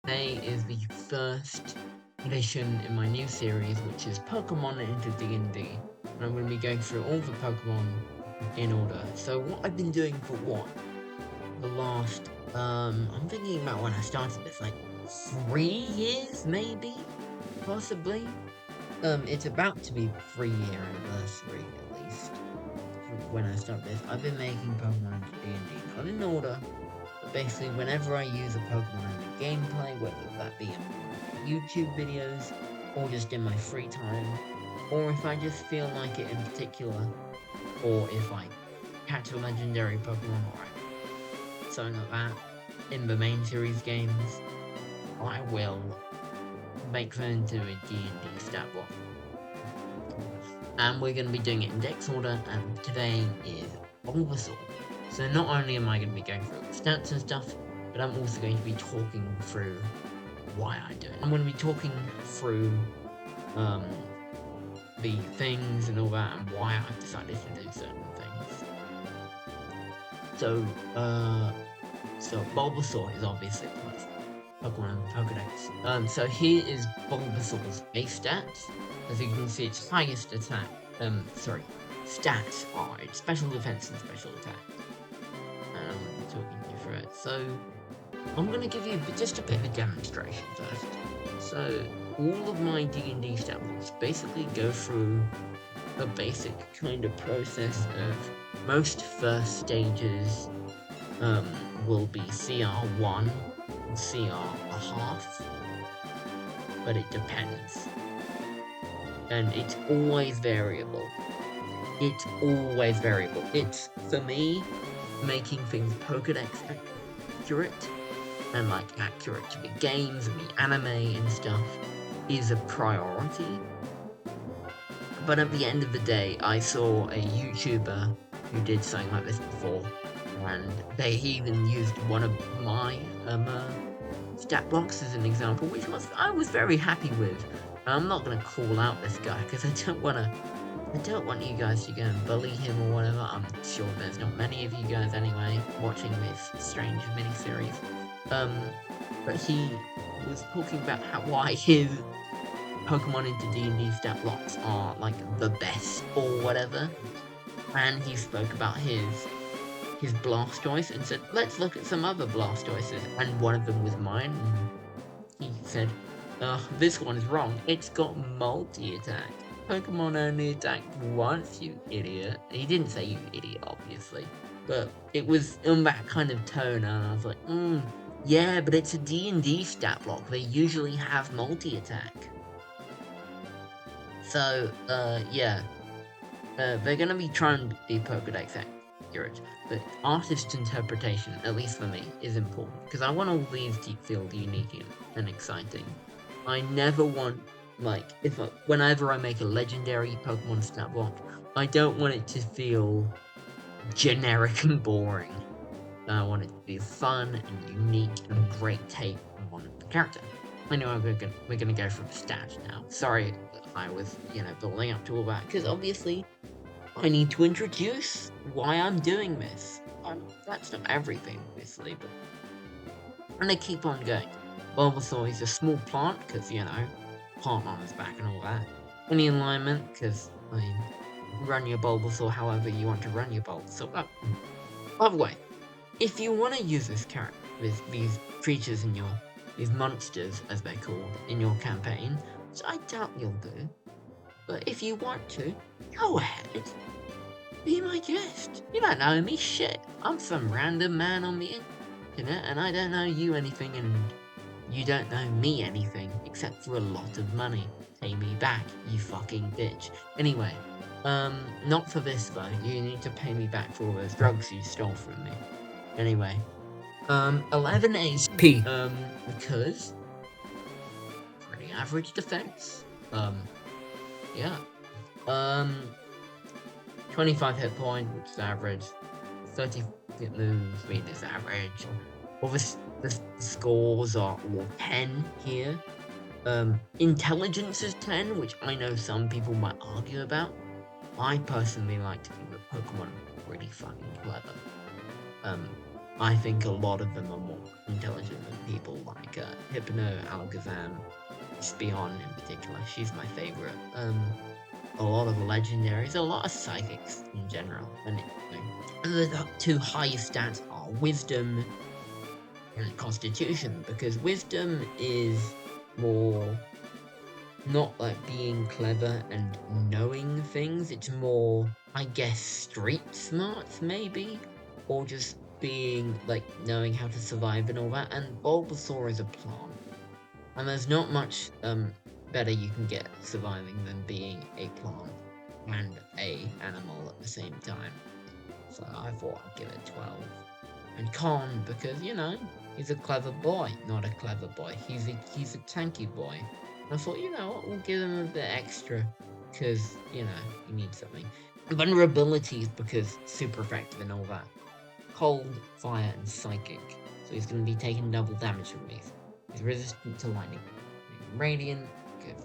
Today is the first edition in my new series, which is Pokemon into D&D. And I'm going to be going through all the Pokemon in order. So what I've been doing for what? The last, I'm thinking about when I started this, like 3 years, maybe? Possibly? It's about to be 3-year anniversary, at least, when I started this. I've been making Pokemon into D&D, not in order, but basically whenever I use a Pokemon in a gameplay, whether that be in YouTube videos, or just in my free time, or if I just feel like it in particular, or if I catch a legendary Pokemon or something like that in the main series games, I will make them into a D&D stat block. And we're going to be doing it in Dex order, and today is Bulbasaur. So not only am I going to be going through the stats and stuff, but I'm also going to be talking through why I do it. I'm going to be talking through the things and all that, and why I've decided to do certain things. So Bulbasaur is obviously Pokemon Pokedex. So here is Bulbasaur's base stats. As you can see, its highest attack, stats are its special defense and special attack. And I'm going to be talking you through it. So I'm going to give you just a bit of a demonstration first. So all of my D&D stat blocks basically go through a basic kind of process of most first stages will be CR1 and CR a half, but it depends. And it's always variable. It's always variable. It's, for me, making things Pokedex accurate, and like accurate to the games and the anime and stuff, is a priority. But at the end of the day, I saw a YouTuber who did something like this before, and he even used one of my stat blocks as an example, which I was very happy with. I'm not gonna call out this guy because I don't want you guys to go and bully him or whatever. I'm sure there's not many of you guys anyway watching this strange miniseries. But he was talking about why his Pokemon into D&D stat blocks are like the best or whatever, and he spoke about his Blastoise and said, let's look at some other Blastoises, and one of them was mine. And he said, this one's wrong. It's got multi-attack. Pokemon only attack once, you idiot. He didn't say you idiot, obviously, but it was in that kind of tone, and I was like, yeah, but it's a D&D stat block. They usually have multi-attack. So, yeah. They're gonna be trying to be Pokedex accurate, but artist interpretation, at least for me, is important, because I want all these to feel unique and exciting. I never want, like, whenever I make a legendary Pokemon stat block, I don't want it to feel generic and boring. I want it to be fun and unique and great take on the character. Anyway, we're gonna go for the stats now. Sorry I was, building up to all that, because obviously I need to introduce why I'm doing this. That's not everything, obviously, but I'm gonna keep on going. Bulbasaur is a small plant, because, plant on his back and all that. Any alignment, because, run your Bulbasaur however you want to run your Bulbasaur. By the way, if you want to use this character, these creatures in these monsters, as they're called, in your campaign, which I doubt you'll do, but if you want to, go ahead. Be my guest. You don't know me, shit. I'm some random man on the internet, and I don't know you anything, and you don't know me anything, except for a lot of money. Pay me back, you fucking bitch. Anyway, not for this though. You need to pay me back for all those drugs you stole from me. Anyway, 11 HP, because pretty average defense. Yeah. 25 hit points, which is average. 30 move speed is average. All the scores are all 10 here. Intelligence is 10, which I know some people might argue about. I personally like to think that Pokemon are really fucking clever. I think a lot of them are more intelligent than people like Hypno, Alakazam, Speon in particular. She's my favorite. A lot of legendaries, a lot of psychics in general. And the two highest stats are Wisdom and Constitution, because Wisdom is more not like being clever and knowing things, it's more, I guess, street smarts maybe, or just being like knowing how to survive and all that. And Bulbasaur is a plant, and there's not much better you can get surviving than being a plant and a animal at the same time. So I thought I'd give it 12. And Con, because he's a clever boy, not a clever boy. He's a tanky boy. And I thought, what, we'll give him a bit extra, because he needs something. Vulnerabilities, because super effective and all that. Cold, fire, and psychic. So he's going to be taking double damage from these. He's resistant to lightning. Radiant, because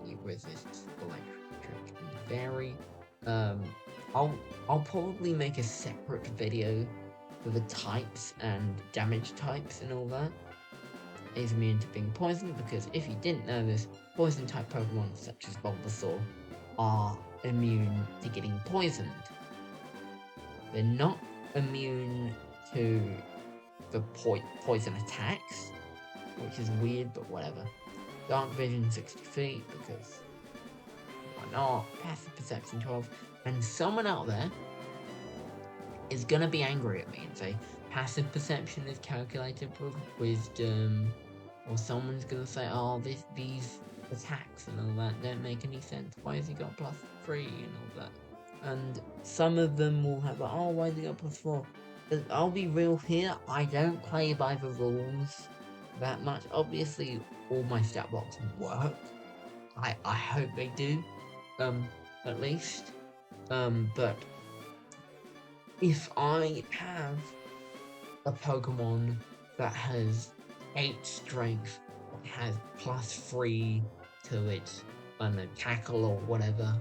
he resists electric and fairy. I'll probably make a separate video for the types and damage types and all that. He's immune to being poisoned, because if you didn't know this, poison type Pokemon such as Bulbasaur are immune to getting poisoned. They're not immune to the poison attacks, which is weird, but whatever. Dark Vision 60 feet, because why not? Passive Perception 12. And someone out there is gonna be angry at me and say passive perception is calculated with wisdom, or someone's gonna say, oh, these attacks and all that don't make any sense. Why has he got +3 and all that? And some of them will have, oh, why has he got +4? But I'll be real here, I don't play by the rules that much. Obviously, all my stat blocks work. I hope they do, at least. But if I have a Pokemon that has 8 strength, has +3 to its, tackle or whatever,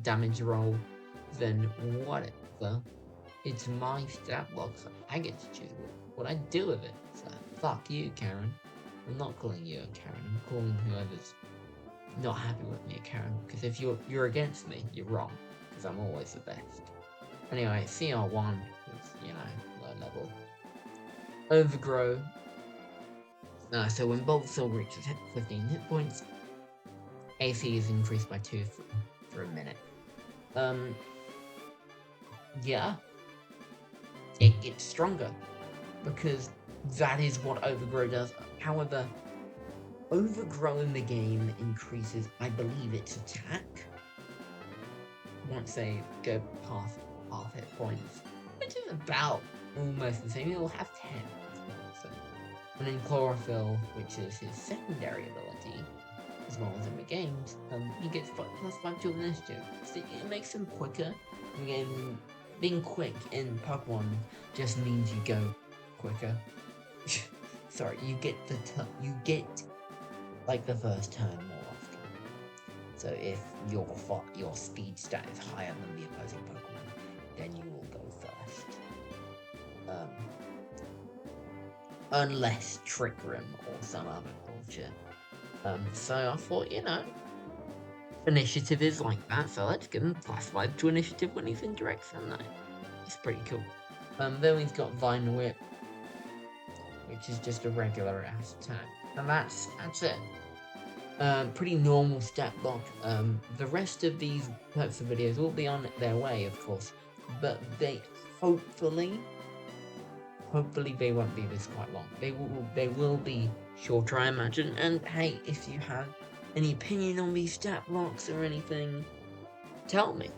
damage roll, then whatever. It's my stat block, so I get to choose what I do with it. So fuck you, Karen. I'm not calling you a Karen, I'm calling whoever's not happy with me a Karen, because if you're against me, you're wrong, because I'm always the best. Anyway, CR1 is, low level. Overgrow. So when Bulbasaur reaches 15 hit points, AC is increased by 2 for a minute. Yeah. It gets stronger, because that is what Overgrow does. However, Overgrow in the game increases, I believe, its attack once they go past half hit points, which is about almost the same. He'll have 10. So. And then Chlorophyll, which is his secondary ability, as well as in the games, he gets +5 to initiative. So it makes him quicker. Again, being quick in Pokemon just means you go quicker. Sorry, you get like the first turn more often. So if your speed stat is higher than the opposing Pokemon, then you will go first. Unless Trick Room or some other bullshit. So I thought, initiative is like that, so let's give him +5 to initiative when he's in direct sunlight. It's pretty cool. Then we've got Vine Whip, which is just a regular ass attack. And that's it. Pretty normal stat block. The rest of these types of videos will be on their way, of course, but they hopefully they won't be this quite long. They will be shorter, I imagine. And hey, if you have any opinion on these stat blocks or anything, tell me,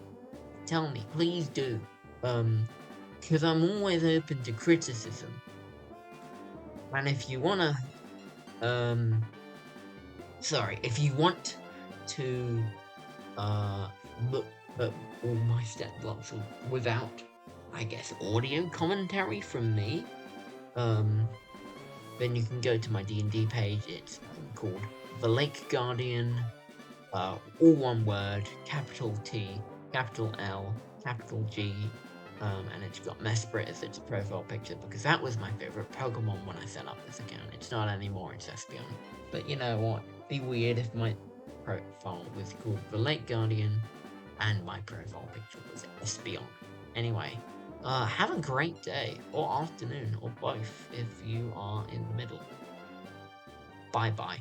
please do. Because I'm always open to criticism. And if you wanna, if you want to, look at all my stat blocks without, I guess, audio commentary from me, then you can go to my D&D page. It's called The Lake Guardian, all one word, capital T, capital L, capital G, And it's got Mesprit as its profile picture because that was my favorite Pokemon when I set up this account. It's not anymore, it's Espeon. But you know what? It'd be weird if my profile was called the Lake Guardian and my profile picture was Espeon. Anyway, have a great day or afternoon or both if you are in the middle. Bye bye.